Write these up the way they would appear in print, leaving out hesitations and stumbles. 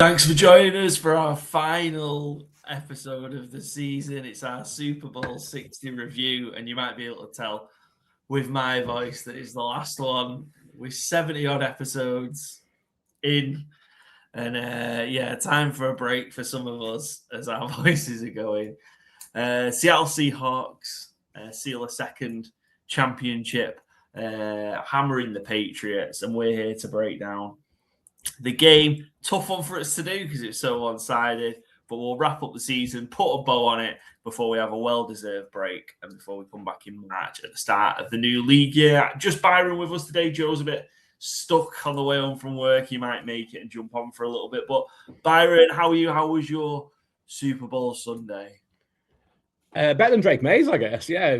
Thanks for joining us for our final episode of the season. It's our Super Bowl 60 review, and you might be able to tell with my voice that it's the last one. We're 70 odd episodes in, and time for a break for some of us as our voices are going. Seattle Seahawks seal a second championship, hammering the Patriots, and we're here to break down the game. Tough one for us to do because it's so one-sided, but we'll wrap up the season, put a bow on it before we have a well-deserved break and before we come back in March at the start of the new league year. Just Byron with us today. Joe's a bit stuck on the way home from work. He might make it and jump on for a little bit. But Byron, how are you? How was your Super Bowl Sunday? Better than Drake Mays, I guess. Yeah, it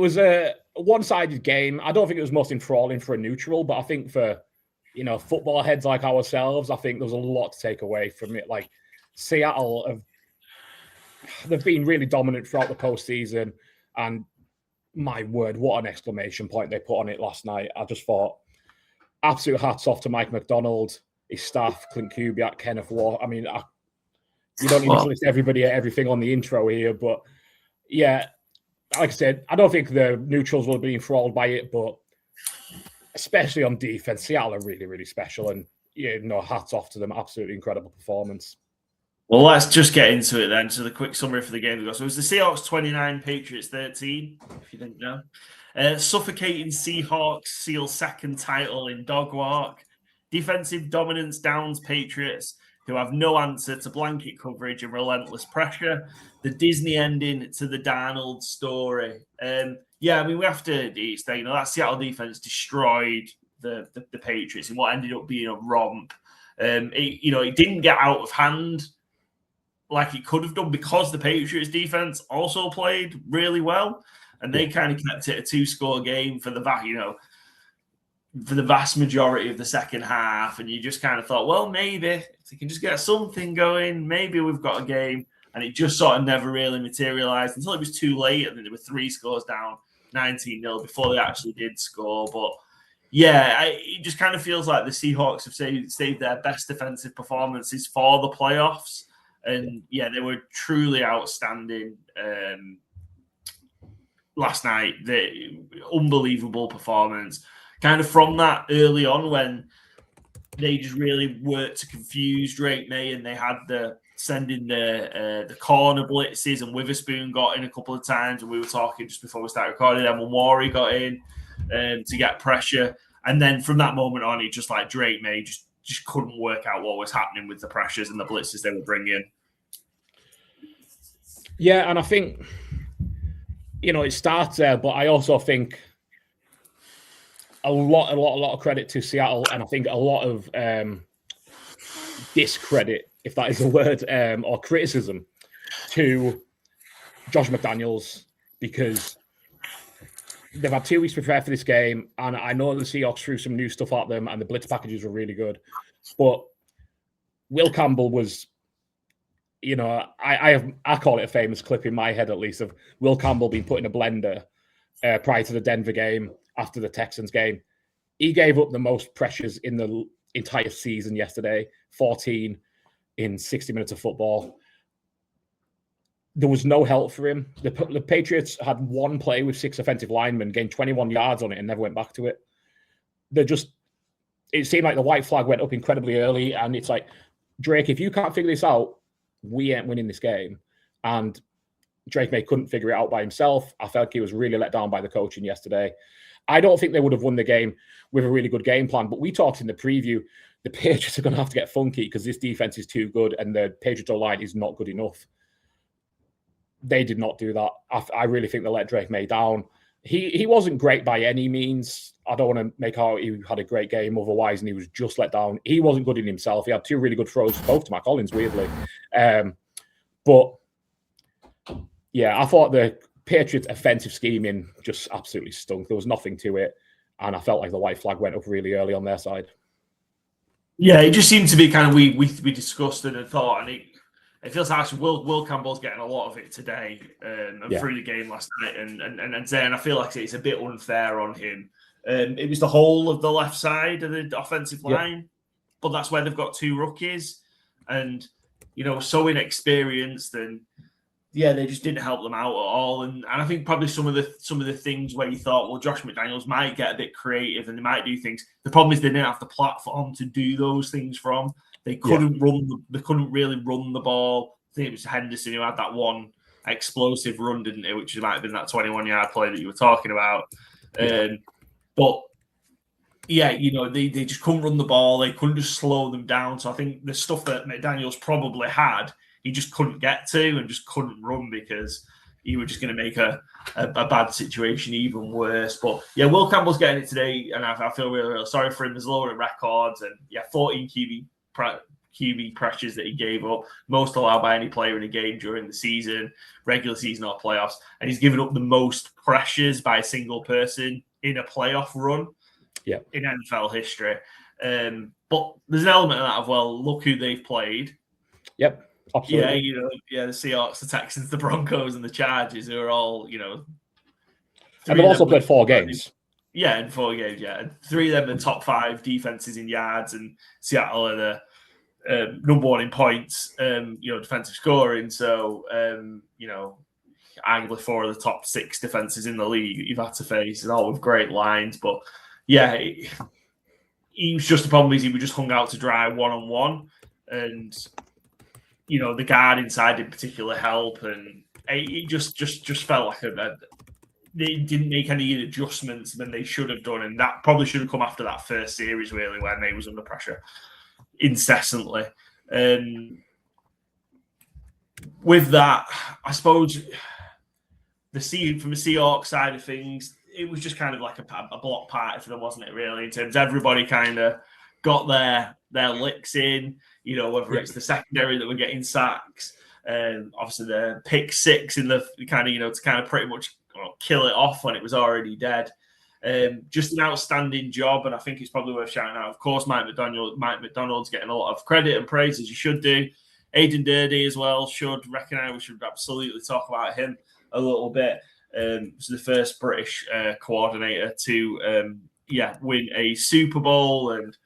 was a one-sided game. I don't think it was most enthralling for a neutral, but I think for football heads like ourselves, I think there's a lot to take away from it. Like Seattle, they've been really dominant throughout the postseason, and my word, what an exclamation point they put on it last night. I just thought, absolute hats off to Mike McDonald, his staff, Clint Kubiak, Kenneth Walker. I mean, you don't need to list everybody at everything on the intro here, but yeah, like I said, I don't think the neutrals will be enthralled by it, but especially on defense, Seattle are really, really special, and hats off to them. Absolutely incredible performance. Well, let's just get into it then. So the quick summary for the game. So it was the Seahawks 29, Patriots 13, if you didn't know. Suffocating Seahawks seal second title in dog walk. Defensive dominance downs Patriots, who have no answer to blanket coverage and relentless pressure. The Disney ending to the Darnold story. We have to say, that Seattle defense destroyed the Patriots in what ended up being a romp. It didn't get out of hand like it could have done because the Patriots defense also played really well, and they kind of kept it a two-score game for the vast majority of the second half. And you just kind of thought, well, maybe if they can just get something going, maybe we've got a game. And it just sort of never really materialized until it was too late. I think there were 3 scores down, 19-0 before they actually did score. But yeah, it just kind of feels like the Seahawks have saved their best defensive performances for the playoffs. And yeah, they were truly outstanding last night. The unbelievable performance. Kind of from that early on when they just really worked to confuse Drake May, and they had sending the corner blitzes, and Witherspoon got in a couple of times, and we were talking just before we started recording, and when Warry got in to get pressure. And then from that moment on, it just like Drake May just couldn't work out what was happening with the pressures and the blitzes they were bringing. Yeah, and I think, it starts there, but I also think a lot of credit to Seattle, and I think a lot of discredit, if that is a word, or criticism to Josh McDaniels, because they've had 2 weeks to prepare for this game, and I know the Seahawks threw some new stuff at them, and the blitz packages were really good, but Will Campbell was, I call it a famous clip in my head, at least, of Will Campbell being put in a blender prior to the Denver game, after the Texans game. He gave up the most pressures in the entire season yesterday, 14 in 60 minutes of football. There was no help for him. The Patriots had one play with 6 offensive linemen, gained 21 yards on it, and never went back to it. It seemed like the white flag went up incredibly early, and it's like, Drake, if you can't figure this out, we ain't winning this game. And Drake May couldn't figure it out by himself. I felt he was really let down by the coaching yesterday. I don't think they would have won the game with a really good game plan, but we talked in the preview, the Patriots are going to have to get funky because this defense is too good and the Patriots O-line is not good enough. They did not do that. I really think they let Drake May down. He wasn't great by any means. I don't want to make out he had a great game otherwise, and he was just let down. He wasn't good in himself. He had 2 really good throws, both to Matt Collins, weirdly. But yeah, I thought the Patriots' offensive scheming just absolutely stunk. There was nothing to it, and I felt like the white flag went up really early on their side. Yeah, it just seemed to be kind of we discussed it and thought, and it feels like Will Campbell's getting a lot of it today and through the game last night, and I feel like it's a bit unfair on him. It was the whole of the left side of the offensive line but that's where they've got 2 rookies, and so inexperienced, and they just didn't help them out at all. And I think probably some of the things where you thought, well, Josh McDaniels might get a bit creative and they might do things. The problem is they didn't have the platform to do those things from. They couldn't they couldn't really run the ball. I think it was Henderson who had that one explosive run, didn't it? Which might have been that 21-yard play that you were talking about. But they just couldn't run the ball. They couldn't just slow them down. So I think the stuff that McDaniels probably had, he just couldn't get to and just couldn't run because he was just going to make a bad situation even worse. But Will Campbell's getting it today, and I feel really, really sorry for him. There's lowering records, and 14 QB pressures that he gave up, most allowed by any player in a game during the season, regular season or playoffs, and he's given up the most pressures by a single person in a playoff run in NFL history. But there's an element of that of, well, look who they've played. Yep. Absolutely. The Seahawks, the Texans, the Broncos, and the Chargers, who are all, and they've also played 4 games. Yeah, in 4 games, And 3 of them are top 5 defenses in yards, and Seattle are the number 1 in points, defensive scoring. So, arguably 4 of the top 6 defenses in the league you've had to face, and all with great lines. But, he was just the problem is he was just hung out to dry one-on-one, and the guard inside didn't particularly help, and it just felt like they didn't make any adjustments than they should have done, and that probably should have come after that first series, really, when they was under pressure incessantly. With that, I suppose from the Seahawks side of things, it was just kind of like a block party for them, wasn't it, really, in terms of everybody kind of got their licks in, whether it's the secondary that were getting sacks, obviously the pick 6 in the kind of, to kind of pretty much kill it off when it was already dead. Just an outstanding job, and I think it's probably worth shouting out. Of course, Mike McDonald's getting a lot of credit and praise, as you should do. Aidan Durdy as well should recognise. We should absolutely talk about him a little bit. He's the first British coordinator to win a Super Bowl, and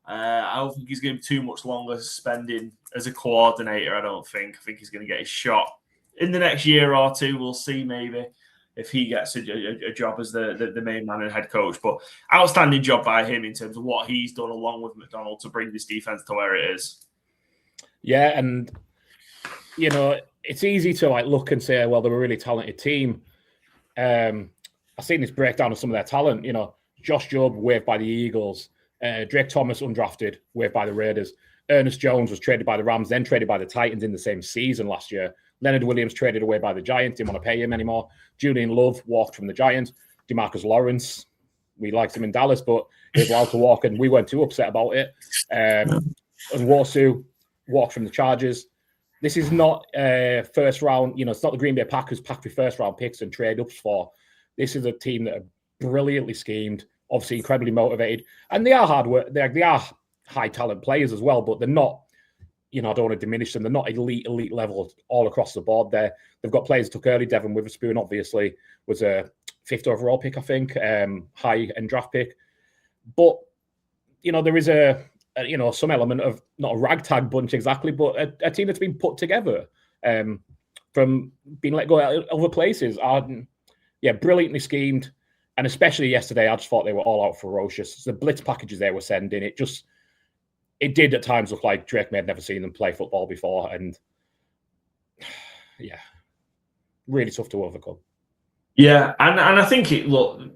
I don't think he's going to be too much longer suspending as a coordinator. I think he's going to get his shot in the next year or 2. We'll see, maybe, if he gets a job as the main man and head coach. But outstanding job by him in terms of what he's done along with McDonald to bring this defense to where it is. Yeah, and it's easy to look and say, well, they're a really talented team. I've seen this breakdown of some of their talent. Josh Jobe waived by the Eagles. Drake Thomas, undrafted, waived by the Raiders. Ernest Jones was traded by the Rams, then traded by the Titans in the same season last year. Leonard Williams traded away by the Giants, didn't want to pay him anymore. Julian Love walked from the Giants. DeMarcus Lawrence, we liked him in Dallas, but he was allowed to walk, and we weren't too upset about it. And Warsu walked from the Chargers. This is not first round, it's not the Green Bay Packers packed with first round picks and trade ups for. This is a team that are brilliantly schemed, obviously incredibly motivated, and they are hard work. They are high talent players as well, but they're not, I don't want to diminish them. They're not elite level all across the board there. They've got players who took early. Devin Witherspoon, obviously, was a 5th overall pick, I think, high-end draft pick. But, there is some element of, not a ragtag bunch exactly, but a team that's been put together from being let go at other places. Brilliantly schemed. And especially yesterday, I just thought they were all out ferocious. The blitz packages they were sending, it did at times look like Drake may have never seen them play football before. And really tough to overcome. Yeah, and I think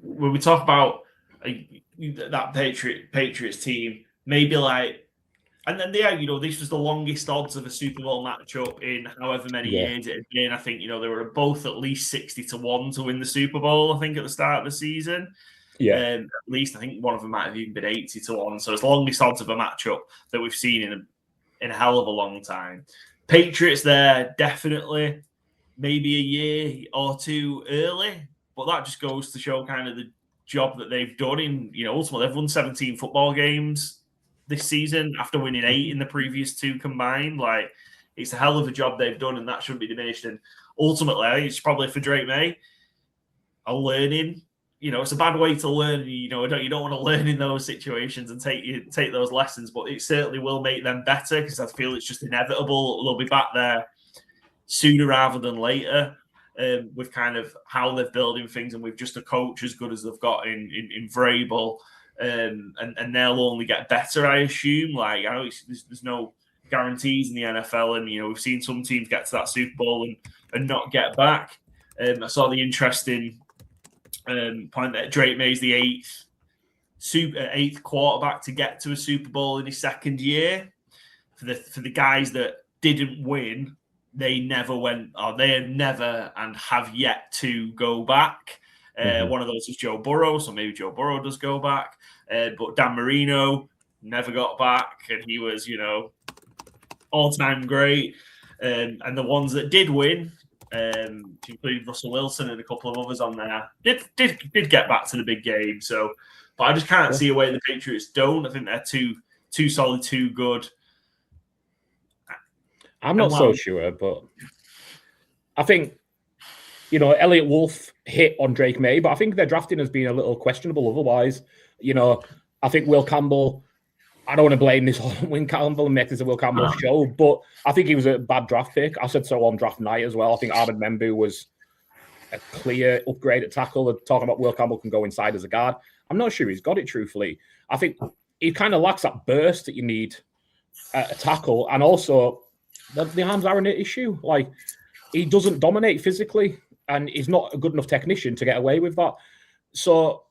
when we talk about that Patriots team, maybe and then this was the longest odds of a Super Bowl matchup in however many years it had been. I think they were both at least 60-1 to win the Super Bowl, I think, at the start of the season. Yeah. At least I think one of them might have even been 80-1. So it's the longest odds of a matchup that we've seen in a hell of a long time. Patriots there, definitely, maybe a year or 2 early, but that just goes to show kind of the job that they've done in, ultimately they've won 17 football games this season after winning 8 in the previous 2 combined. It's a hell of a job they've done, and that shouldn't be diminished. And ultimately, I think it's probably for Drake May a learning it's a bad way to learn. You don't want to learn in those situations and take those lessons, but it certainly will make them better because I feel it's just inevitable. They'll be back there sooner rather than later with kind of how they're building things, and with just a coach as good as they've got in Vrabel, and they'll only get better, I assume. Like, I know there's no guarantees in the NFL, and we've seen some teams get to that Super Bowl and not get back. I saw the interesting point that Drake May's the eighth quarterback to get to a Super Bowl in his second year. For the guys that didn't win, they never went, or they never and have yet to go back. One of those is Joe Burrow, so maybe Joe Burrow does go back. But Dan Marino never got back, and he was, all-time great. And the ones that did win, to include Russell Wilson and a couple of others on there, did get back to the big game. So, but I just can't see a way the Patriots don't. I think they're too solid, too good. I'm not so sure, but I think, Elliot Wolf hit on Drake May, but I think their drafting has been a little questionable otherwise. I think Will Campbell, I don't want to blame this on Will Campbell and make this a Will Campbell show, but I think he was a bad draft pick. I said so on draft night as well. I think Ahmed Membu was a clear upgrade at tackle. Talking about Will Campbell can go inside as a guard. I'm not sure he's got it, truthfully. I think he kind of lacks that burst that you need at a tackle, and also the arms are an issue. Like, he doesn't dominate physically, and he's not a good enough technician to get away with that. So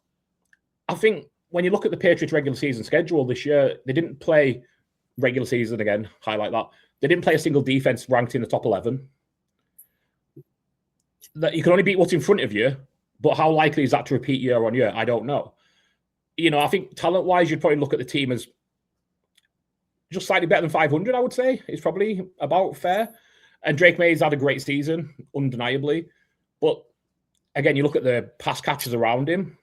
I think when you look at the Patriots regular season schedule this year, they didn't play regular season again, highlight that. They didn't play a single defense ranked in the top 11. That you can only beat what's in front of you, but how likely is that to repeat year on year? I don't know. I think talent-wise, you'd probably look at the team as just slightly better than 500, I would say. It's probably about fair. And Drake May's had a great season, undeniably. But again, you look at the pass catchers around him.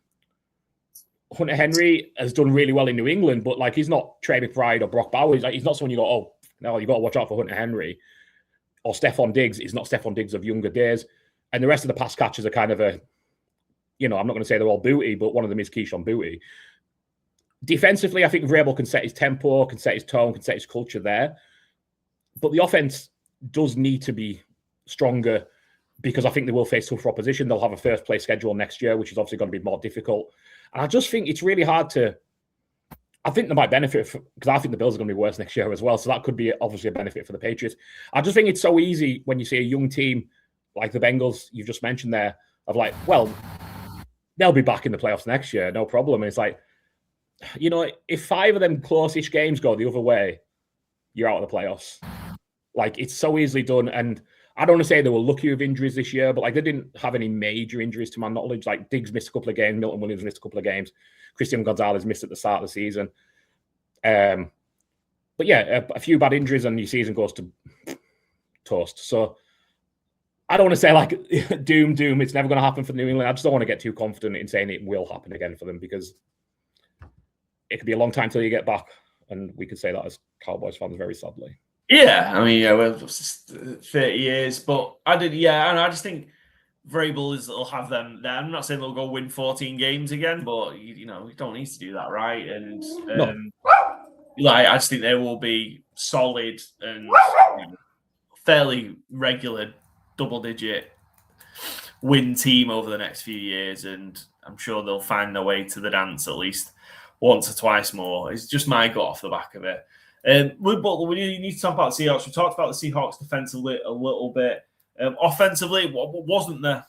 Hunter Henry has done really well in New England, but he's not Trey McBride or Brock Bowers. He's not someone you go, no, you got to watch out for Hunter Henry. Or Stephon Diggs. He's not Stephon Diggs of younger days. And the rest of the pass catchers are kind of I'm not going to say they're all booty, but one of them is Keyshawn Booty. Defensively, I think Vrabel can set his tempo, can set his tone, can set his culture there. But the offense does need to be stronger because I think they will face tougher opposition. They'll have a first-place schedule next year, which is obviously going to be more difficult. And I just think it's really hard to... I think they might benefit because I think the Bills are going to be worse next year as well. So that could be obviously a benefit for the Patriots. I just think it's so easy when you see a young team like the Bengals you've just mentioned there of they'll be back in the playoffs next year, no problem. And it's if 5 of them close-ish games go the other way, you're out of the playoffs. It's so easily done. And I don't want to say they were lucky with injuries this year, but they didn't have any major injuries to my knowledge. Diggs missed a couple of games, Milton Williams missed a couple of games, Christian Gonzalez missed at the start of the season. But yeah, a few bad injuries and your season goes to toast. So I don't want to say doom, it's never going to happen for New England. I just don't want to get too confident in saying it will happen again for them because it could be a long time till you get back. And we could say that as Cowboys fans very sadly. Yeah, well, 30 years, but I just think Vrabel will have them there. I'm not saying they'll go win 14 games again, but you don't need to do that, right? And I just think they will be solid and fairly regular double-digit win team over the next few years, and I'm sure they'll find their way to the dance at least once or twice more. It's just my gut off the back of it. We need to talk about the Seahawks. We talked about the Seahawks defensively a little bit. Offensively, wasn't there?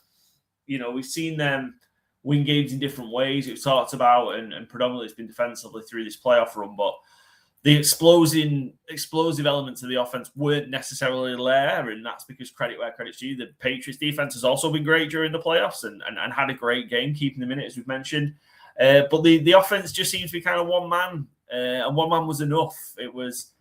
We've seen them win games in different ways. We've talked about, and predominantly it's been defensively through this playoff run, but the explosive elements of the offense weren't necessarily there, and that's because credit where credit's due. The Patriots defense has also been great during the playoffs and had a great game, keeping them in it, as we've mentioned. But the offense just seems to be kind of one man. And one man was enough. It was,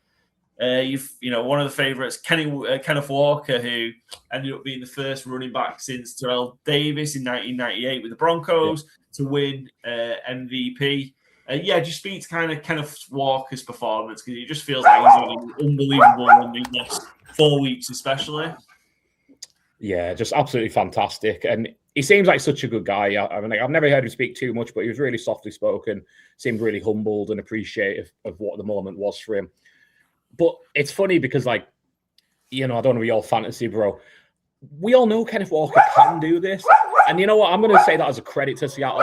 one of the favourites, Kenneth Walker, who ended up being the first running back since Terrell Davis in 1998 with the Broncos to win MVP. Just speak to kind of Kenneth Walker's performance because it just feels like he's having unbelievable in these last 4 weeks, especially. Yeah, just absolutely fantastic. And he seems like such a good guy. I mean, like, I've never heard him speak too much, but he was really softly spoken, seemed really humbled and appreciative of what the moment was for him. But it's funny because, like, you know, I don't want to be all fantasy, bro. We all know Kenneth Walker can do this. And you know what? I'm going to say that as a credit to Seattle.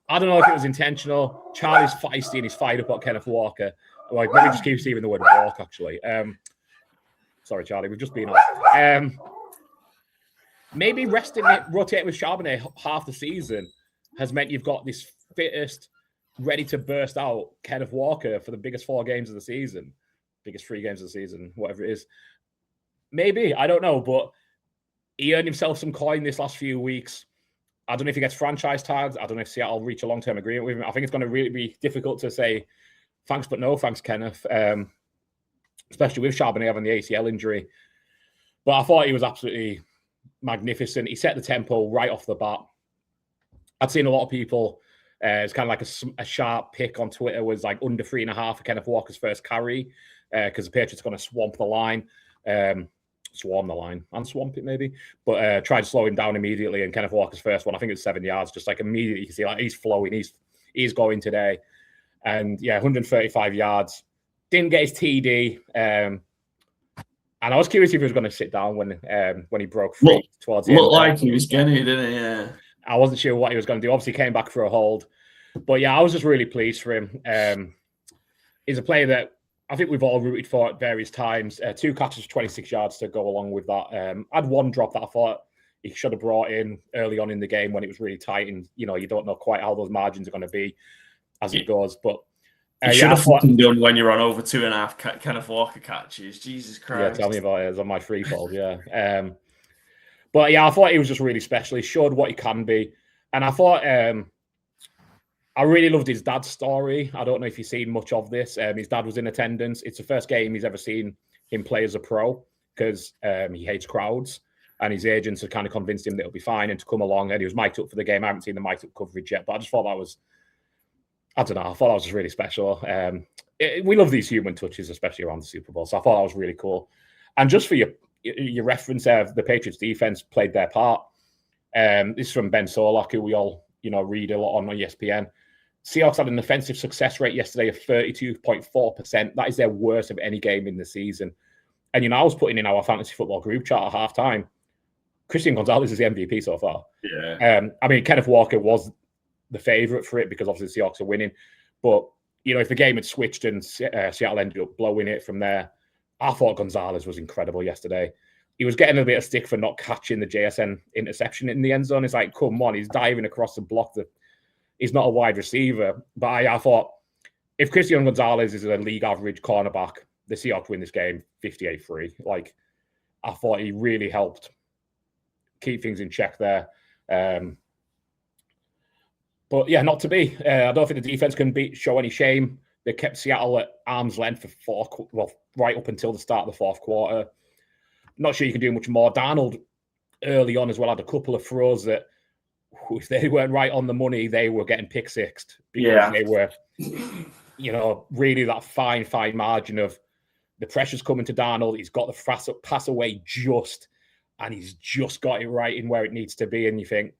I don't know if it was intentional. Charlie's feisty and he's fired up at Kenneth Walker. Like, maybe just keep saying the word walk, actually. Sorry, Charlie, we've just been on. Maybe rotating with Charbonnet half the season has meant you've got this fittest, ready to burst out Kenneth Walker for the biggest 4 games of the season. Biggest 3 games of the season, whatever it is. Maybe, I don't know, but he earned himself some coin this last few weeks. I don't know if he gets franchise tagged. I don't know if Seattle reach a long-term agreement with him. I think it's going to really be difficult to say thanks, but no thanks, Kenneth, especially with Charbonnet having the ACL injury. But I thought he was absolutely magnificent. He set the tempo right off the bat. I'd seen a lot of people, it's kind of like a sharp pick on Twitter, was like under 3.5 for Kenneth Walker's first carry because the Patriots are going to swamp the line. Swarm the line and swamp it maybe, but tried to slow him down immediately. And Kenneth Walker's first one, I think it was 7 yards, just like immediately you can see like he's flowing, he's going today. And yeah, 135 yards. Didn't get his TD. And I was curious if he was going to sit down when he broke free towards the end. Looked like he was going to, didn't he? Yeah. I wasn't sure what he was going to do. Obviously came back for a hold. But yeah, I was just really pleased for him. He's a player that I think we've all rooted for at various times. 2 catches, 26 yards to go along with that. I had one drop that I thought he should have brought in early on in the game when it was really tight, and you know you don't know quite how those margins are going to be as it goes. But you should have fucking done when you're on over 2.5 Kenneth Walker catches. Jesus Christ! Yeah, tell me about it. It was on my freefold. Yeah, but yeah, I thought he was just really special. He showed what he can be, and I thought. I really loved his dad's story. I don't know if you've seen much of this. His dad was in attendance. It's the first game he's ever seen him play as a pro because he hates crowds. And his agents had kind of convinced him that it'll be fine and to come along. And he was mic'd up for the game. I haven't seen the mic'd up coverage yet, but I just thought that was, I don't know, I thought that was just really special. We love these human touches, especially around the Super Bowl. So I thought that was really cool. And just for your reference there, the Patriots defense played their part. This is from Ben Solak, who we all read a lot on ESPN. Seahawks had an offensive success rate yesterday of 32.4%. That is their worst of any game in the season. And, I was putting in our fantasy football group chat at halftime. Christian Gonzalez is the MVP so far. Yeah. I mean, Kenneth Walker was the favorite for it because obviously the Seahawks are winning. But, if the game had switched and Seattle ended up blowing it from there, I thought Gonzalez was incredible yesterday. He was getting a bit of stick for not catching the JSN interception in the end zone. It's like, come on, he's diving across the block. He's not a wide receiver. But I thought if Christian Gonzalez is a league average cornerback, the Seahawks win this game 58-3. Like, I thought he really helped keep things in check there. But yeah, not to be. I don't think the defense can show any shame. They kept Seattle at arm's length for right up until the start of the fourth quarter. Not sure you can do much more. Darnold early on as well had a couple of throws that if they weren't right on the money, they were getting pick-sixed because they were, really that fine margin of the pressure's coming to Darnold. He's got the pass away and he's just got it right in where it needs to be. And you think,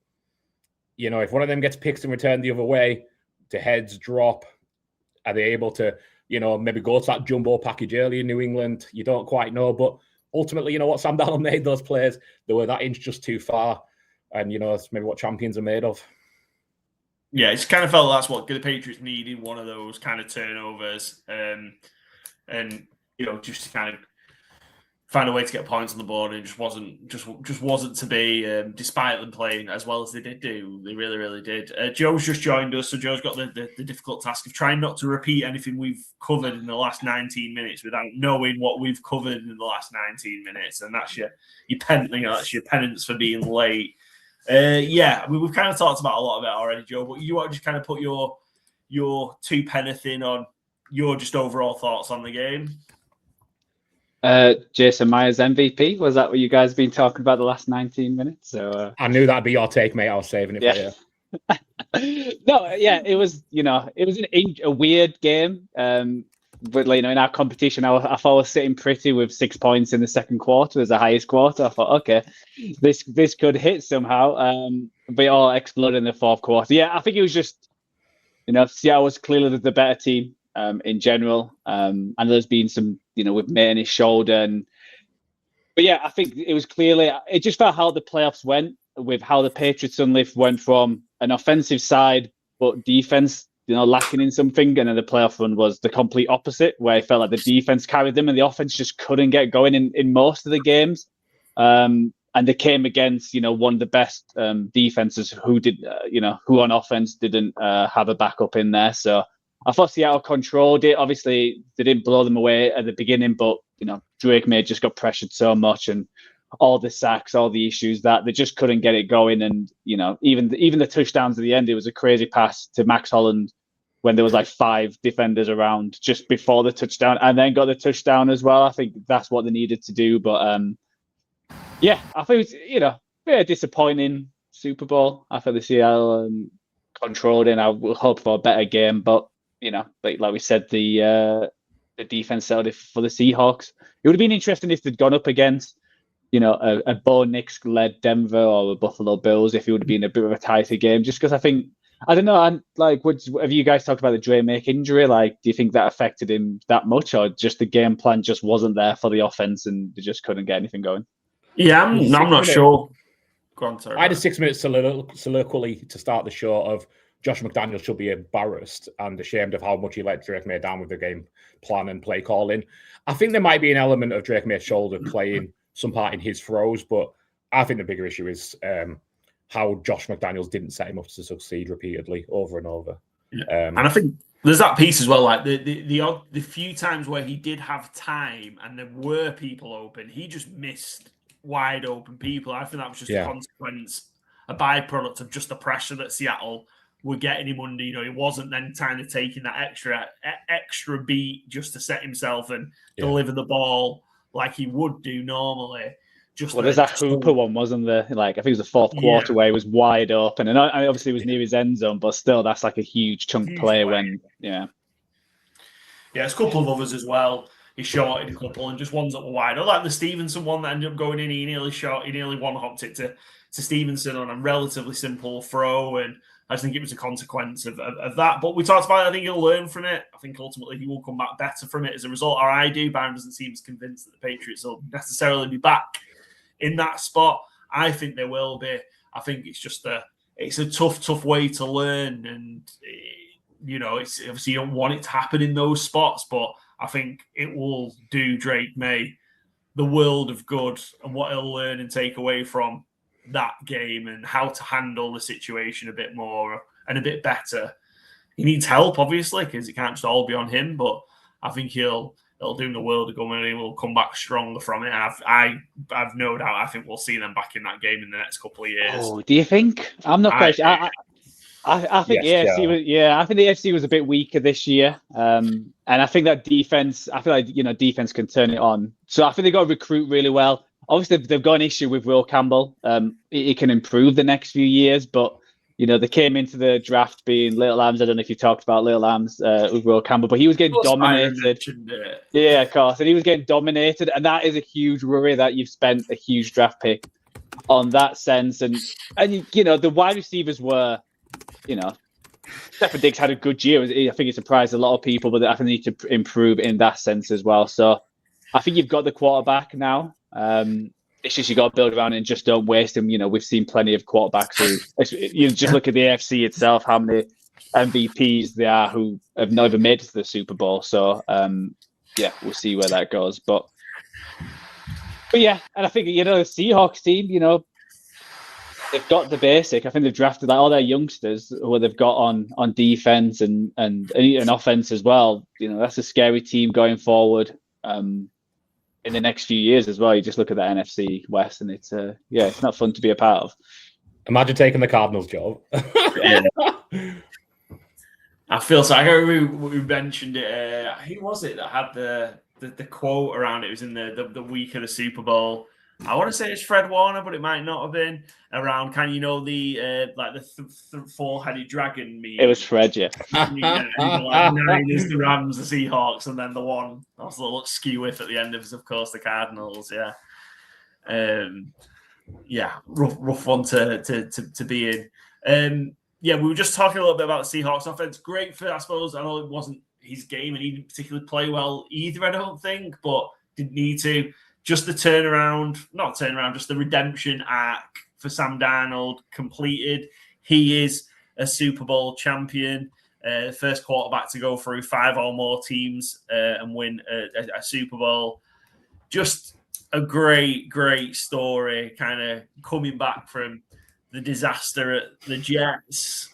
if one of them gets picked and returned the other way, the heads drop. Are they able to, maybe go to that jumbo package early in New England? You don't quite know. But ultimately, Sam Darnold made those plays. They were that inch just too far. And, that's maybe what champions are made of. Yeah, it's kind of felt that's what the Patriots needed, one of those kind of turnovers. And just to kind of find a way to get points on the board. And it just wasn't to be, despite them playing as well as they did do. They really, really did. Joe's just joined us, so Joe's got the difficult task of trying not to repeat anything we've covered in the last 19 minutes without knowing what we've covered in the last 19 minutes. And that's your penance for being late. We've kind of talked about a lot of it already, Joe, but you want to just kind of put your 2 penneth in on your just overall thoughts on the game? Jason Myers MVP, was that what you guys have been talking about the last 19 minutes? So I knew that'd be your take, mate. I was saving it for you. No, yeah, it was a weird game. but like, in our competition, I thought I was sitting pretty with 6 points in the second quarter as the highest quarter. I thought, okay, this could hit somehow. But it all exploded in the fourth quarter. Yeah, I think it was just, Seattle was clearly the better team in general. And there's been some, with Mate on his shoulder. But yeah, I think it was clearly, it just felt how the playoffs went with how the Patriots suddenly went from an offensive side, but defense, lacking in something. And then the playoff run was the complete opposite, where it felt like the defense carried them and the offense just couldn't get going in most of the games. And they came against, one of the best defenses who did, who on offense didn't have a backup in there. So I thought Seattle controlled it. Obviously, they didn't blow them away at the beginning, but, Drake May just got pressured so much and all the sacks, all the issues that they just couldn't get it going. And, even the touchdowns at the end, it was a crazy pass to Max Holland when there was like 5 defenders around just before the touchdown and then got the touchdown as well. I think that's what they needed to do. But yeah, I think it was, very disappointing Super Bowl. I felt the Seattle controlled it, and I will hope for a better game. But, like we said, the defense settled it for the Seahawks. It would have been interesting if they'd gone up against, a Bo Nix-led Denver or the Buffalo Bills, if it would have been a bit of a tighter game. Just because I don't know, have you guys talked about the Dre Make injury? Like, do you think that affected him that much, or just the game plan just wasn't there for the offense and they just couldn't get anything going? Yeah, I'm not sure. Go on, sorry. I had a 6-minute soliloquy to start the show of Josh McDaniels should be embarrassed and ashamed of how much he let Drake May down with the game plan and play calling. I think there might be an element of Drake May's shoulder playing some part in his throws, but I think the bigger issue is how Josh McDaniels didn't set him up to succeed repeatedly over and over. Yeah. And I think there's that piece as well, like the few times where he did have time and there were people open, he just missed wide open people. I think that was just a consequence, a byproduct of just the pressure that Seattle were getting him under. He wasn't then kind of taking that extra beat just to set himself and deliver the ball like he would do normally. There's that Hooper one, wasn't there? Like, I think it was the fourth quarter where he was wide open, and obviously it was near his end zone, but still, that's like a huge chunk play when, there's a couple of others as well. He shorted a couple and just ones that were wide. I like the Stevenson one that ended up going in. He nearly one-hopped it to Stevenson on a relatively simple throw, and I just think it was a consequence of that. But we talked about it. I think he'll learn from it. I think ultimately he will come back better from it as a result, or I do. Byron doesn't seem as convinced that the Patriots will necessarily be back in that spot. I think they will be. I think it's just it's a tough way to learn, and it's obviously you don't want it to happen in those spots, but I think it will do Drake May the world of good, and what he'll learn and take away from that game and how to handle the situation a bit more and a bit better. He needs help, obviously, because it can't just all be on him, but I think it'll do him the world of good, and he will come back stronger from it. And I've no doubt, I think we'll see them back in that game in the next couple of years. Oh, do you think? I'm not quite sure. I think the AFC was a bit weaker this year. And I think that defense, I feel like, defense can turn it on. So I think they got to recruit really well. Obviously, they've got an issue with Will Campbell. It can improve the next few years, but, they came into the draft being Little Lambs. I don't know if you talked about Little Lambs with Will Campbell, but he was getting dominated. Yeah, of course. And he was getting dominated. And that is a huge worry that you've spent a huge draft pick on that sense. And the wide receivers were, Stephen Diggs had a good year. I think it surprised a lot of people, but I think they need to improve in that sense as well. So I think you've got the quarterback now. It's just you got to build around it and just don't waste him. We've seen plenty of quarterbacks who, you just look at the AFC itself, how many MVPs there are who have never made it to the Super Bowl. So, we'll see where that goes. But yeah, and I think, the Seahawks team, they've got the basic. I think they've drafted all their youngsters who they've got on defense and offense as well. That's a scary team going forward in the next few years as well. You just look at the NFC West, and it's not fun to be a part of. Imagine taking the Cardinals job. I feel so. I remember we mentioned it. Who was it that had the quote around it? It was in the week of the Super Bowl. I want to say it's Fred Warner, but it might not have been around. Can you know the like the four-headed dragon meme? It was Fred, yeah. Yeah, and like the Niners, the Rams, the Seahawks, and then the one also looks skew with at the end of course, the Cardinals. Yeah, rough one to be in. Yeah, we were just talking a little bit about the Seahawks offense. Great for, I suppose. I know it wasn't his game, and he didn't particularly play well either. I don't think, but didn't need to. Just the just the redemption arc for Sam Darnold completed. He is a Super Bowl champion, first quarterback to go through 5 or more teams and win a Super Bowl. Just a great story, kind of coming back from the disaster at the Jets,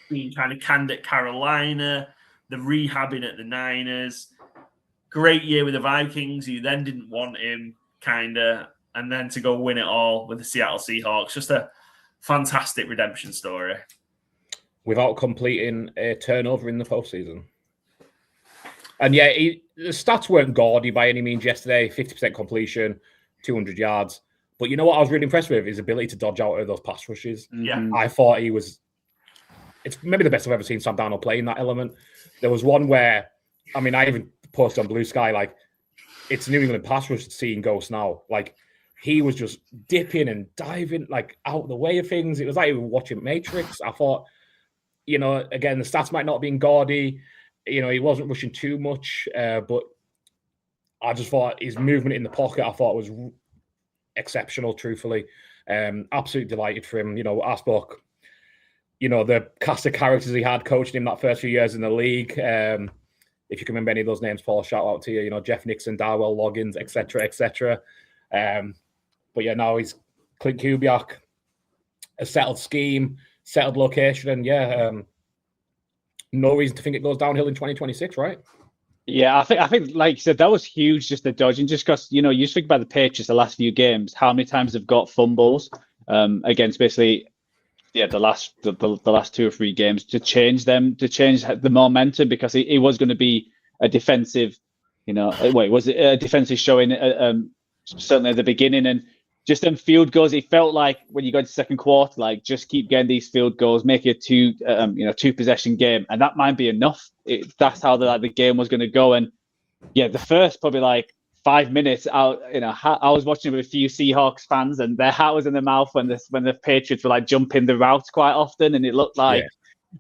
being kind of canned at Carolina, the rehabbing at the Niners. Great year with the Vikings, who then didn't want him, and then to go win it all with the Seattle Seahawks. Just a fantastic redemption story. Without completing a turnover in the postseason. And yeah, the stats weren't gaudy by any means yesterday. 50% completion, 200 yards. But you know what I was really impressed with? His ability to dodge out of those pass rushes. Yeah. I thought it's maybe the best I've ever seen Sam Darnold play in that element. There was one where, I even posted on Blue Sky, like, it's New England pass rush seeing ghosts now. Like, he was just dipping and diving, like, out of the way of things. It was like we were watching Matrix. I thought, again, the stats might not have been gaudy. He wasn't rushing too much, but I just thought his movement in the pocket, I thought was exceptional, truthfully. Absolutely delighted for him. I spoke, the cast of characters he had coaching him that first few years in the league. If you can remember any of those names, Paul, shout out to you. Jeff Nixon, Darwell Loggins, etc. But yeah, now he's Clint Kubiak, a settled scheme, settled location, and no reason to think it goes downhill in 2026, right? Yeah, I think, like you said, that was huge, just the dodging, just because, you just think about the Patriots the last few games, how many times they've got fumbles against basically, the last 2 or 3 games to change the momentum, because it was going to be a defensive, was it a defensive showing certainly at the beginning, and just them field goals. It felt like when you go into second quarter, like, just keep getting these field goals, make it a 2 possession game, and that might be enough. That's how the game was going to go. And yeah, the first probably like 5 minutes out, I was watching with a few Seahawks fans, and their hat was in their mouth when the Patriots were like jumping the routes quite often, and it looked like,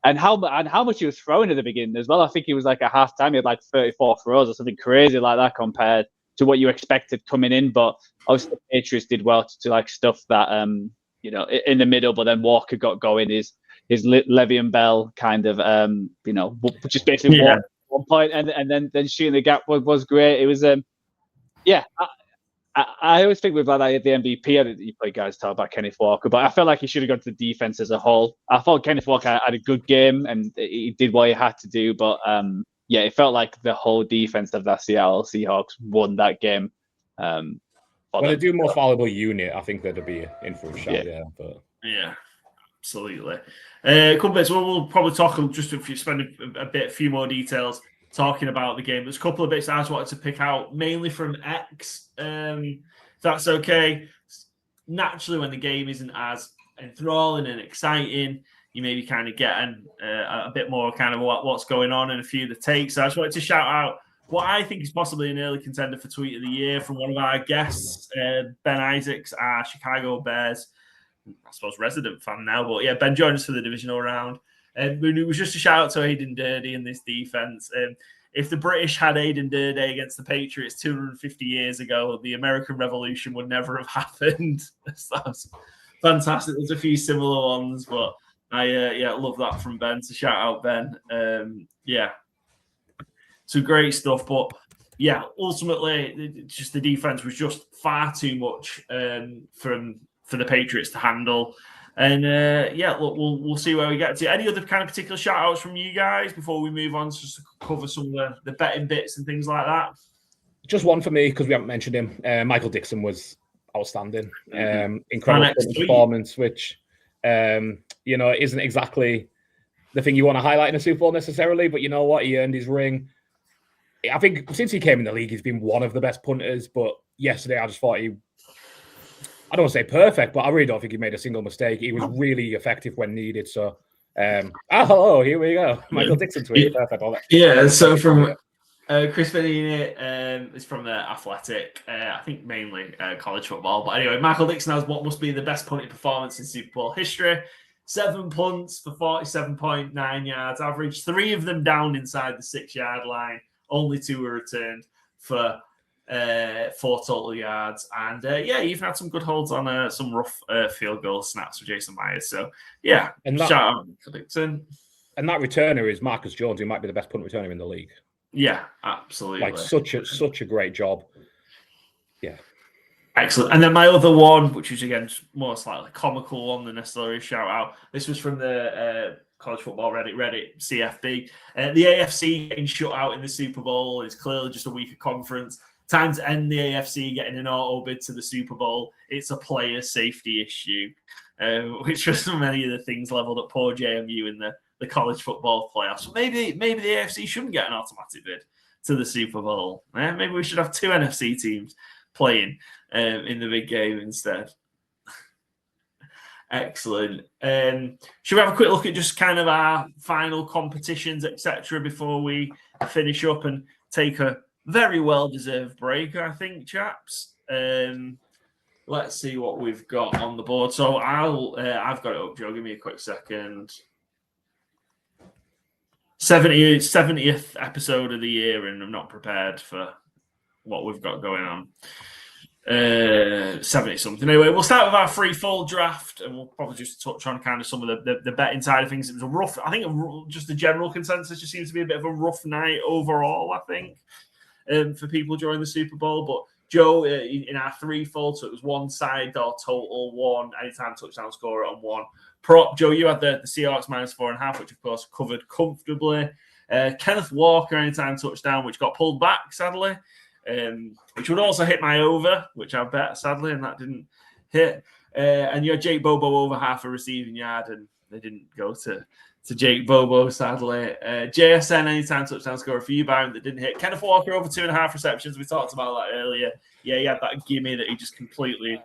and how much he was throwing at the beginning as well. I think he was like at halftime, he had like 34 throws or something crazy like that compared to what you expected coming in. But obviously the Patriots did well to like stuff that in the middle, but then Walker got going. His Le'Veon Bell kind of just basically one point, and then shooting the gap was great. It was I always think with like the MVP, you play guys talk about Kenneth Walker, but I felt like he should have gone to the defense as a whole. I thought Kenneth Walker had a good game and he did what he had to do, but it felt like the whole defense of that Seattle Seahawks won that game. When they do most valuable unit, I think they'd be in for a shot. Yeah, absolutely. A couple bits. We'll probably talk just if you spend a few more details talking about the game. There's a couple of bits I just wanted to pick out, mainly from X. If that's okay. Naturally, when the game isn't as enthralling and exciting, you maybe kind of getting a bit more kind of what's going on and a few of the takes. So I just wanted to shout out what I think is possibly an early contender for Tweet of the Year from one of our guests, Ben Isaacs, our Chicago Bears, I suppose, resident fan now. But yeah, Ben joined us for the divisional round. And it was just a shout out to Aiden Durden in this defense. If the British had Aiden Durden against the Patriots 250 years ago, the American Revolution would never have happened. That's fantastic. There's a few similar ones, but I love that from Ben. So shout out Ben. So great stuff. But yeah, ultimately, just the defense was just far too much for the Patriots to handle. And look, we'll see where we get to. Any other kind of particular shout outs from you guys before we move on to cover some of the betting bits and things like that? Just one for me, because we haven't mentioned him. Michael Dixon was outstanding. Incredible performance, which isn't exactly the thing you want to highlight in a Super Bowl necessarily, but you know what? He earned his ring. I think since he came in the league, he's been one of the best punters, but yesterday I just thought he I don't want to say perfect, but I really don't think he made a single mistake. He was really effective when needed. So, hello, here we go. Michael Dixon tweet. Perfect. Yeah, so from Chris Benini is from the Athletic, I think mainly college football. But anyway, Michael Dixon has what must be the best punting performance in Super Bowl history. 7 punts for 47.9 yards average, 3 of them down inside the 6-yard line. Only 2 were returned for 4 total yards. And he even had some good holds on some rough field goal snaps for Jason Myers. So, yeah, shout out to Dixon. And that returner is Marcus Jones, who might be the best punt returner in the league. Yeah, absolutely. Like such a great job. Yeah. Excellent. And then my other one, which is again more slightly comical one than necessarily a shout out. This was from the college football Reddit CFB. The AFC getting shut out in the Super Bowl is clearly just a weaker conference. Time to end the AFC getting an auto bid to the Super Bowl. It's a player safety issue, which was many of the things leveled at poor JMU in the college football playoffs. Maybe the AFC shouldn't get an automatic bid to the Super Bowl. Maybe we should have 2 NFC teams playing in the big game instead. Excellent. Should we have a quick look at just kind of our final competitions, etc., before we finish up and take a very well-deserved break, I think, chaps? Let's see what we've got on the board. So I've got it up, Joe. Give me a quick second. 70th episode of the year, and I'm not prepared for what we've got going on. 70 something. Anyway, we'll start with our free fall draft, and we'll probably just touch on kind of some of the betting side of things. It was a rough, I think, just the general consensus just seems to be a bit of a rough night overall, I think, for people during the Super Bowl. But Joe, in our free fall, so it was 1 side or total, 1 anytime touchdown scorer and 1 prop. Joe, you had the Seahawks -4.5, which of course covered comfortably. Kenneth Walker anytime touchdown, which got pulled back sadly. Which would also hit my over, which I bet sadly, and that didn't hit. And you had Jake Bobo over half a receiving yard, and they didn't go to Jake Bobo sadly. JSN anytime touchdown scorer for you, Byron, that didn't hit. Kenneth Walker over 2.5 receptions. We talked about that earlier. Yeah, he had that gimme that he just completely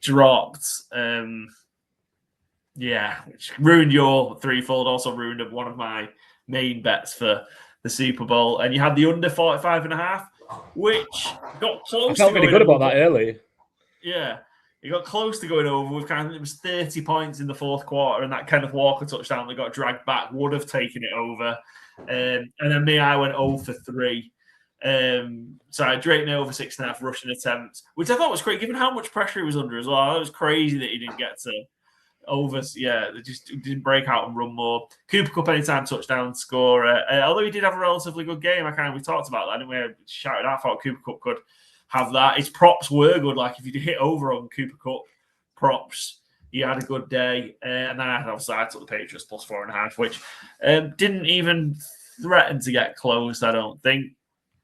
dropped. Which ruined your threefold. Also ruined one of my main bets for the Super Bowl. And you had the under 45.5. Which got close. I felt really good about that early. Yeah, it got close to going over with it was 30 points in the 4th quarter, and that Kenneth Walker touchdown that got dragged back would have taken it over. And then I went 0 for 3. So I Drake me over 6.5 rushing attempts, which I thought was great given how much pressure he was under as well. It was crazy that he didn't get to over. Yeah, they just didn't break out and run more. Cooper Kupp anytime touchdown scorer. Although he did have a relatively good game, we talked about that, didn't we? Shouted out, I thought Cooper Kupp could have that. His props were good. Like if you hit over on Cooper Kupp props, he had a good day. And then I took the Patriots +4.5, which didn't even threaten to get closed, I don't think.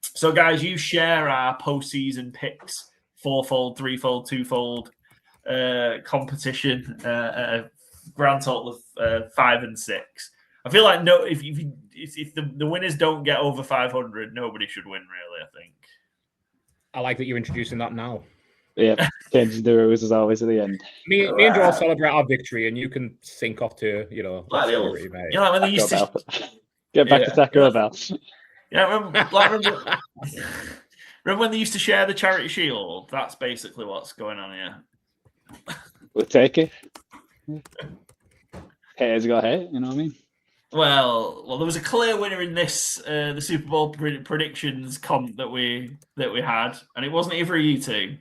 So guys, you share our postseason picks, 4-fold, 3-fold, 2-fold competition, grand total of 5 and 6. I feel like if the winners don't get over 500, nobody should win. Really, I think. I like that you're introducing that now. Yeah, changing the rules as always at the end. Me and Joel celebrate our victory, and you can sink off to like when they used to get back to Taco Bell. Yeah, remember when they used to share the charity shield? That's basically what's going on here. We'll take it. Haters got hate, you know what I mean? Well, there was a clear winner in this the Super Bowl predictions comp that we had, and it wasn't either of you two.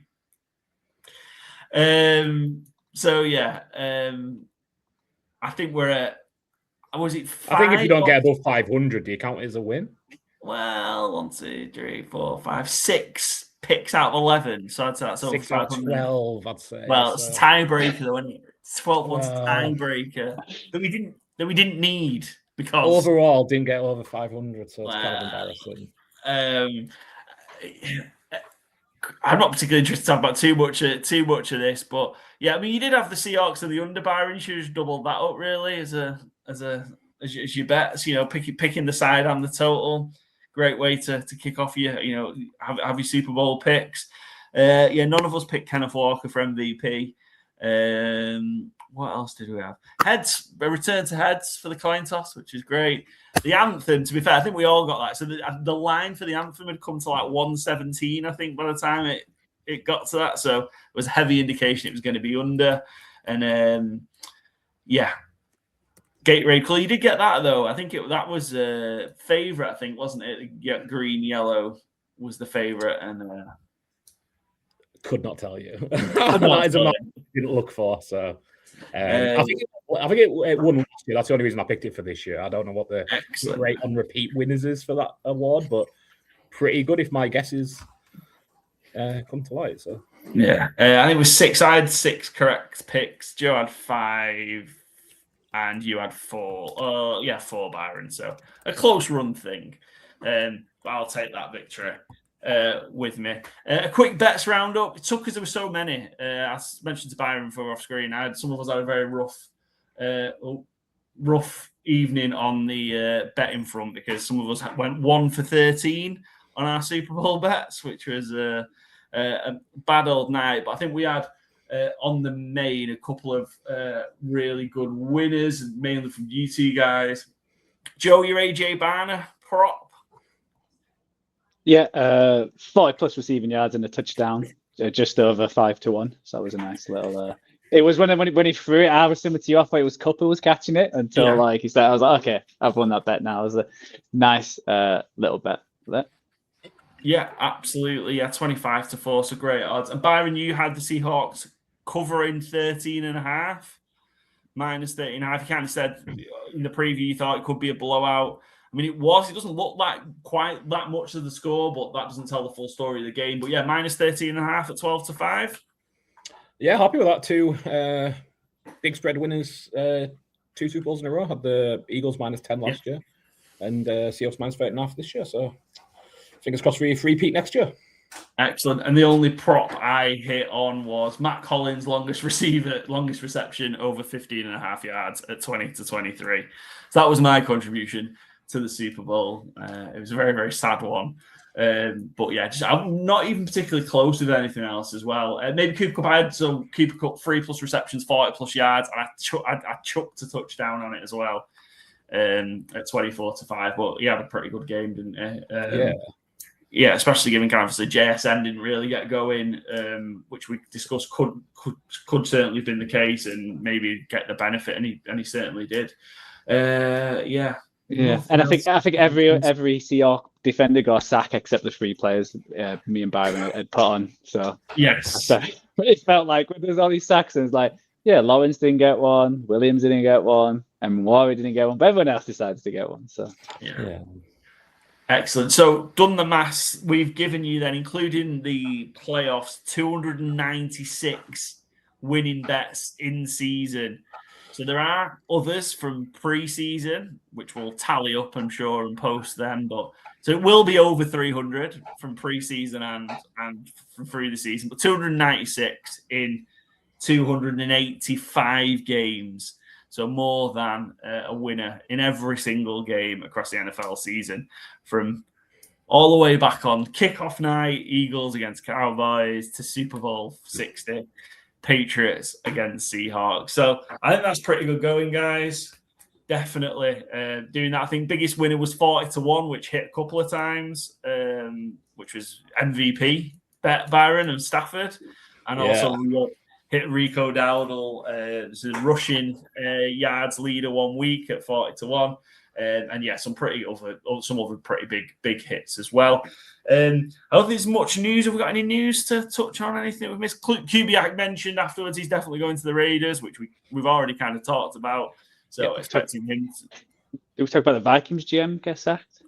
I think we're at. Was it 5? I think if you don't get above 500, do you count it as a win? Well, 1, 2, 3, 4, 5, 6 picks out of 11. So I'd say that's over 6 out of 12, I'd say. Well, it's a tiebreaker, though, isn't it? 12 months tiebreaker that we didn't need because overall didn't get over 500, so it's kind of embarrassing. I'm not particularly interested to talk about too much of this, but yeah, I mean, you did have the Seahawks and the under, Byron. You should have doubled that up really as your bets. Picking the side and the total. Great way to kick off your have your Super Bowl picks. None of us picked Kenneth Walker for MVP. What else did we have? Heads, a return to heads for the coin toss, which is great. The anthem, to be fair, I think we all got that. So the line for the anthem had come to like 117, I think, by the time it got to that. So it was a heavy indication it was going to be under. And Gatorade Colour. You did get that though. I think that was a favourite. I think, wasn't it? Yeah, green, yellow was the favourite, and could not tell you. That is a mark I didn't look for. So I think it won last year. That's the only reason I picked it for this year. I don't know what the rate on repeat winners is for that award, but pretty good if my guesses come to light. So yeah, I think it was 6. I had 6 correct picks. Joe had 5. And you had 4. 4, Byron. So a close run thing. I'll take that victory with me. A quick bets roundup. It took because there were so many. I mentioned to Byron before off screen. Some of us had a very rough evening on the betting front because some of us went 1 for 13 on our Super Bowl bets, which was a bad old night. But I think we had on the main a couple of really good winners, mainly from you two guys. Joe, your AJ Barner prop? Yeah, 40 plus receiving yards and a touchdown, just over 5-1. So that was a nice little. It was when he threw it, I was similar to you. I thought it was Cup who was catching it until he said, I was like, okay, I've won that bet now. It was a nice little bet for that. Yeah, absolutely. Yeah, 25-4, so great odds. And Byron, you had the Seahawks covering 13.5, minus 13.5. You kind of said in the preview you thought it could be a blowout. I mean, it was. It doesn't look like quite that much of the score, but that doesn't tell the full story of the game. But yeah, minus 13.5 at 12-5. Yeah, happy with that too. Big spread winners, 2 Super Bowls in a row. Had the Eagles minus 10 last year, and Seahawks minus 13.5 this year. So fingers crossed for a repeat next year. Excellent. And the only prop I hit on was Matt Collins' longest reception over 15.5 yards at 20-23. So that was my contribution to the Super Bowl. It was a very, very sad one. But yeah, I'm not even particularly close with anything else as well. Maybe Cooper Cup, I had some Cooper Cup 3+ receptions, 40+ yards, and I chucked a touchdown on it as well at 24-5. But he had a pretty good game, didn't he? Yeah, especially given kind of the JSN didn't really get going, which we discussed could certainly have been the case and maybe get the benefit, and he certainly did. Yeah, and I think every Seahawks defender got a sack except the 3 players me and Byron had put on. So yes, so it felt like there's all these sacks, and it's like, yeah, Lawrence didn't get one, Williams didn't get one, and Warren didn't get one, but everyone else decides to get one. So yeah. Excellent. So, done the maths. We've given you then, including the playoffs, 296 winning bets in season. So there are others from pre-season, which will tally up, I'm sure, and post them. But so it will be over 300 from pre-season and from through the season. But 296 in 285 games. So more than a winner in every single game across the NFL season, from all the way back on kickoff night, Eagles against Cowboys, to Super Bowl 60, Patriots against Seahawks. So I think that's pretty good going, guys. Definitely doing that. I think biggest winner was 40-1, which hit a couple of times, which was MVP, Byron and Stafford. And also hit Rico Dowdle, the rushing yards leader one week at 40-1, and yeah, some other pretty big hits as well. I don't think there's much news. Have we got any news to touch on? Anything we've missed? Kubiak mentioned afterwards he's definitely going to the Raiders, which we've already kind of talked about. So expecting him. Did we talk about the Vikings GM get sacked?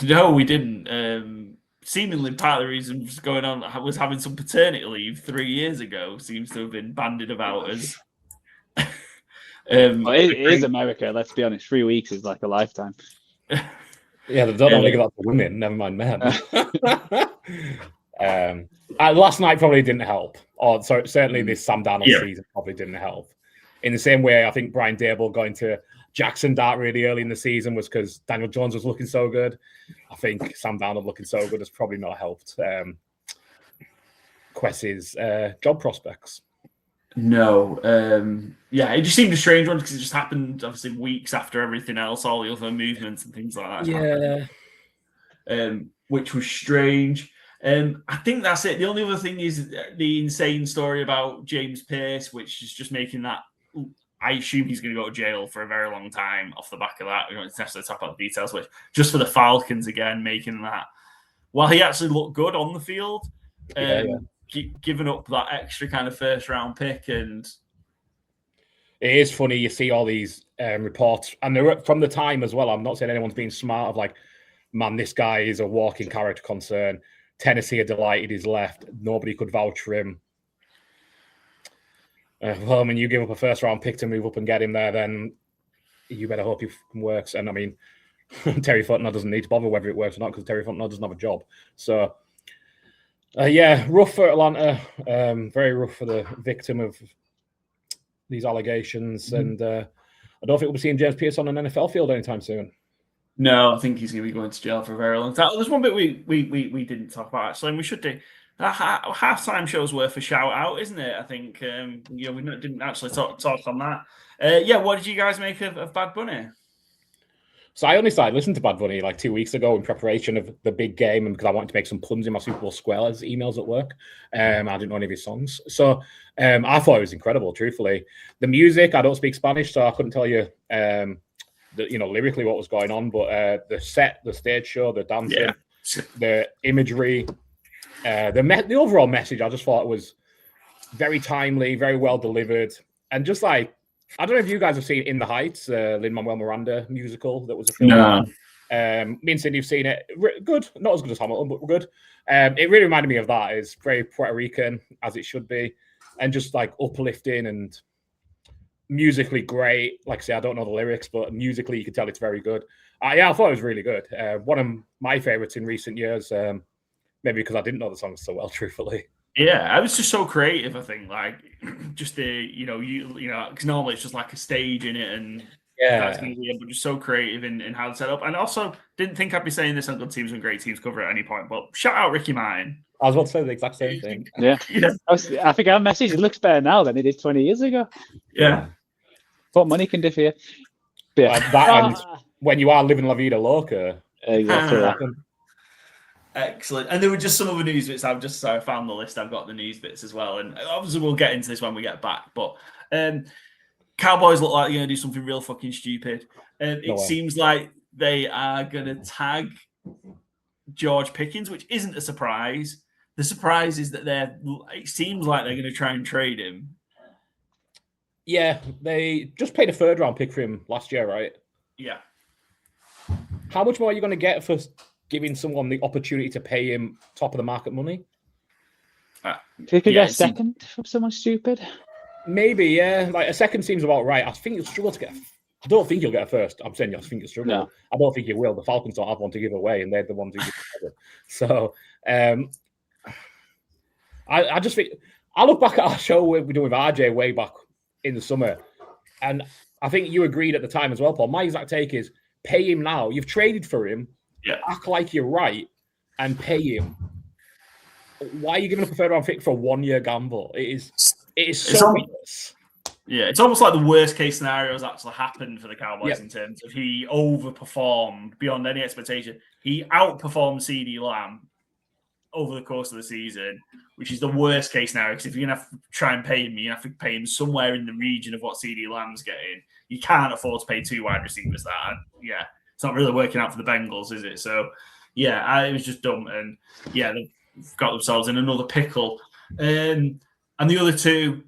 No, we didn't. Seemingly part of the reason was going on was having some paternity leave 3 years ago. Seems to have been bandied about as. Well, it is America. Let's be honest. 3 weeks is like a lifetime. Yeah, they don't only give that to women. Never mind men. Last night probably didn't help. Or so certainly this Sam Darnold season probably didn't help. In the same way, I think Brian Daboll going to Jackson Dart really early in the season was because Daniel Jones was looking so good. I think Sam Darnold looking so good has probably not helped Quess's job prospects. No. It just seemed a strange one because it just happened obviously weeks after everything else, all the other movements and things like that. Yeah. Which was strange. I think that's it. The only other thing is the insane story about James Pearce, which is just making that. I assume he's going to go to jail for a very long time off the back of that. We don't necessarily talk about the details, but just for the Falcons again, making that. While he actually looked good on the field, giving up that extra kind of first round pick. And it is funny, you see all these reports, and they're from the time as well. I'm not saying anyone's being smart of like, man, this guy is a walking character concern. Tennessee are delighted he's left. Nobody could vouch for him. Well, I mean, you give up a first round pick to move up and get him there, then you better hope he works. And I mean, Terry Fontenot doesn't need to bother whether it works or not because Terry Fontenot doesn't have a job. So, rough for Atlanta. Very rough for the victim of these allegations. And I don't think we'll be seeing James Pearce on an NFL field anytime soon. No, I think he's going to be going to jail for a very long time. There's one bit we didn't talk about actually, and we should do. Halftime show's worth a shout out, isn't it? I think we didn't actually talk on that. What did you guys make of Bad Bunny? So I only started listening to Bad Bunny like 2 weeks ago in preparation of the big game, and because I wanted to make some puns in my Super Bowl Squares emails at work. I didn't know any of his songs, so I thought it was incredible. Truthfully, the music, I don't speak Spanish, so I couldn't tell you. Lyrically what was going on, but the set, the stage show, the dancing, the imagery, the overall message, I just thought it was very timely, very well delivered, and just like, I don't know if you guys have seen In the Heights, Lin-Manuel Miranda musical that was a film. No. Me and Cindy have seen it. Good, not as good as Hamilton, but good. It really reminded me of that. It's very Puerto Rican, as it should be, and just like uplifting and musically great. Like I say, I don't know the lyrics, but musically you can tell it's very good. I thought it was really good. One of my favorites in recent years, maybe because I didn't know the songs so well, truthfully. Yeah, I was just so creative. I think like just the because normally it's just like a stage in it, and that's going to be, but just so creative in how to set up. And also didn't think I'd be saying this on Good Teams and Great Teams cover at any point, but shout out Ricky Mine. I was about to say the exact same thing. Yeah. I think our message looks better now than it did 20 years ago. Yeah. What money can do for you. And when you are living La Vida Loca. Exactly. Excellent. And there were just some other news bits. I found the list. I've got the news bits as well. And obviously we'll get into this when we get back. But Cowboys look like they're going to do something real fucking stupid. It seems like they are going to tag George Pickens, which isn't a surprise. The surprise is that it seems like they're going to try and trade him. Yeah, they just paid a third round pick for him last year, right? Yeah. How much more are you going to get for giving someone the opportunity to pay him top of the market money? If you could get a second from someone stupid? Maybe, yeah. Like a second seems about right. I think you'll struggle to get. I don't think you'll get a first. I'm saying I think you'll struggle. No. I don't think you will. The Falcons don't have one to give away, and they're the ones who give it. So, I just think I look back at our show we did with RJ way back in the summer, and I think you agreed at the time as well, Paul. My exact take is pay him now. You've traded for him. Yeah. Act like you're right and pay him. Why are you giving up a third round pick for a 1 year gamble? It is so obvious. Yeah, it's almost like the worst case scenario has actually happened for the Cowboys in terms of he overperformed beyond any expectation. He outperformed CeeDee Lamb over the course of the season, which is the worst case scenario, because if you're going to have to try and pay him, you have to pay him somewhere in the region of what CeeDee Lamb's getting. You can't afford to pay two wide receivers that. Yeah, it's not really working out for the Bengals, is it? So, it was just dumb. And, they've got themselves in another pickle. And the other two,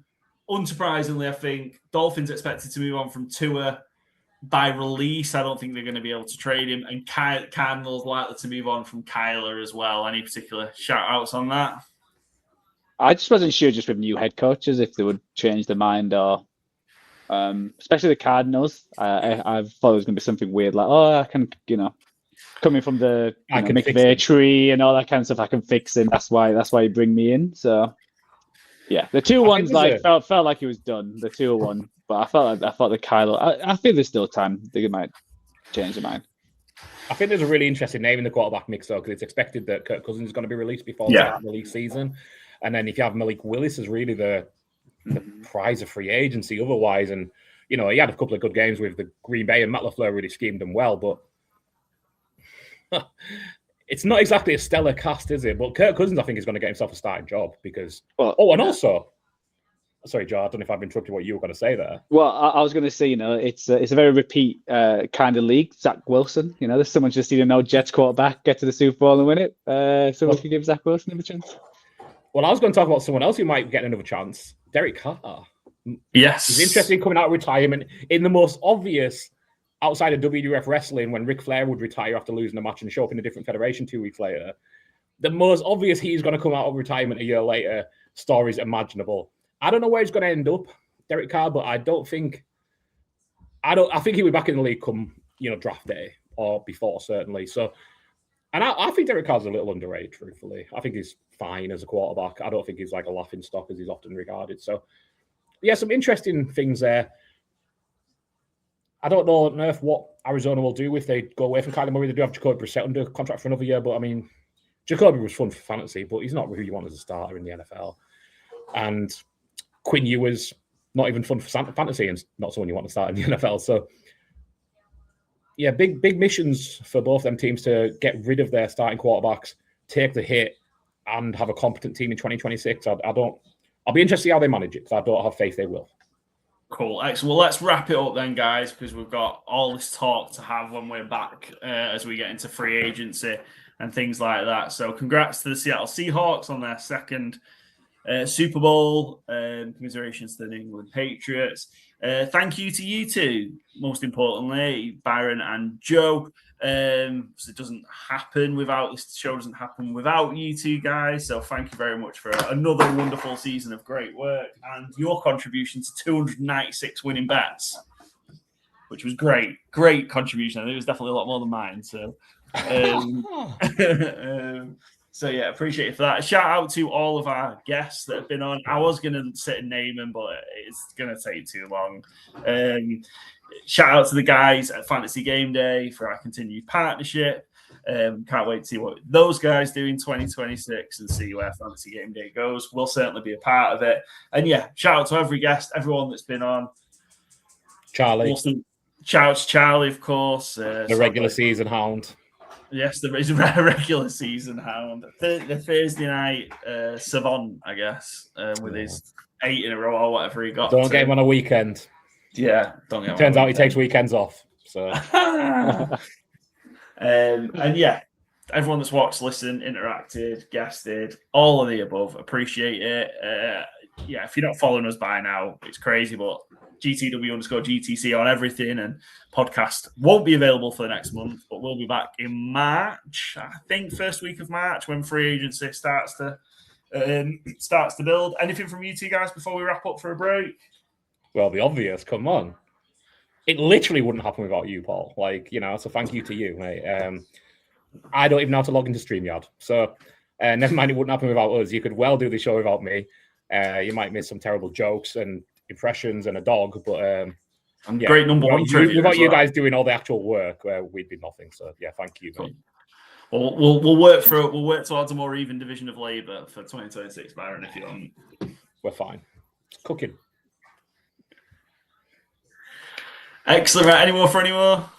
unsurprisingly, I think Dolphins expected to move on from Tua by release. I don't think they're going to be able to trade him. And Cardinals likely to move on from Kyler as well. Any particular shout-outs on that? I just wasn't sure just with new head coaches if they would change their mind or... especially the Cardinals. I thought it was going to be something weird like, I can, coming from the McVay tree and all that kind of stuff, I can fix him. That's why you bring me in. So, the 2-1s felt like it was done. The 2-1, but I thought the Kyler. I feel there's still time. They might change their mind. I think there's a really interesting name in the quarterback mix though, because it's expected that Kirk Cousins is going to be released before the start of the league season, and then if you have Malik Willis as really the the prize of free agency otherwise. And, he had a couple of good games with the Green Bay, and Matt LaFleur really schemed them well, but it's not exactly a stellar cast, is it? But Kirk Cousins, I think, is going to get himself a starting job because... also... Sorry, Joe, I don't know if I've interrupted what you were going to say there. Well, I was going to say, it's a very repeat kind of league. Zach Wilson, there's someone just Jets quarterback, get to the Super Bowl and win it. Someone could give Zach Wilson a chance. Well, I was going to talk about someone else who might get another chance. Derek Carr. Yes. He's interested in coming out of retirement in the most obvious outside of WWF wrestling when Ric Flair would retire after losing a match and show up in a different federation 2 weeks later. The most obvious he's going to come out of retirement a year later stories imaginable. I don't know where he's going to end up, Derek Carr, but I think he'll be back in the league come, draft day or before, certainly. So, and I think Derek Carr's a little underrated, truthfully. I think he's fine as a quarterback. I don't think he's like a laughing stock as he's often regarded. So, yeah, some interesting things there. I don't know what Arizona will do if they go away from Kyler Murray. They do have Jacoby Brissett under contract for another year, but I mean, Jacoby was fun for fantasy, but he's not who you want as a starter in the NFL. And Quinn Ewers, not even fun for fantasy and not someone you want to start in the NFL. So, yeah, big missions for both them teams to get rid of their starting quarterbacks, take the hit, and have a competent team in 2026. I'll be interested to see how they manage it because I don't have faith they will. Cool. Excellent. Well, let's wrap it up then, guys, because we've got all this talk to have when we're back as we get into free agency and things like that. So congrats to the Seattle Seahawks on their second Super Bowl. Commiserations to the England Patriots. Thank you to you two, most importantly, Byron and Joe. So it doesn't happen without this show doesn't happen without you two guys. So thank you very much for another wonderful season of great work and your contribution to 296 winning bets, which was great contribution. I think it was definitely a lot more than mine. So so yeah, appreciate it for that. Shout out to all of our guests that have been on. I was going to sit and name them, but it's going to take too long. Shout out to the guys at Fantasy Game Day for our continued partnership. Can't wait to see what those guys do in 2026 and see where Fantasy Game Day goes. We'll certainly be a part of it. And yeah, shout out to every guest, everyone that's been on. Charlie. Shout out to Charlie, of course. The regular season hound. Yes, there is a regular season hound. The Thursday night savant, I guess, with his 8 in a row or whatever he got. Don't get him on a weekend. Yeah, don't get him. Turns out he takes weekends off. So, and yeah, everyone that's watched, listened, interacted, guested, all of the above, appreciate it. Yeah, if you're not following us by now, it's crazy, but GTW_GTC on everything, and podcast won't be available for the next month, but we'll be back in March. I think first week of March when free agency starts to build. Anything from you two guys before we wrap up for a break? Well, the obvious. Come on, it literally wouldn't happen without you, Paul. So thank you to you, mate. I don't even know how to log into StreamYard, so never mind. It wouldn't happen without us. You could well do the show without me. You might miss some terrible jokes and impressions and a dog, but great number one trivia. Without you guys doing all the actual work, we'd be nothing. So yeah, thank you. Cool. Well, we'll work towards a more even division of labour for 2026, Byron. If you want, we're fine. It's cooking. Excellent. Right, any more?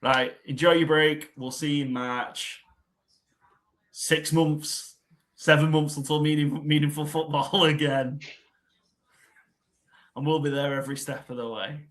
Right, enjoy your break. We'll see you in March. 6 months, 7 months until meaningful football again. And we'll be there every step of the way.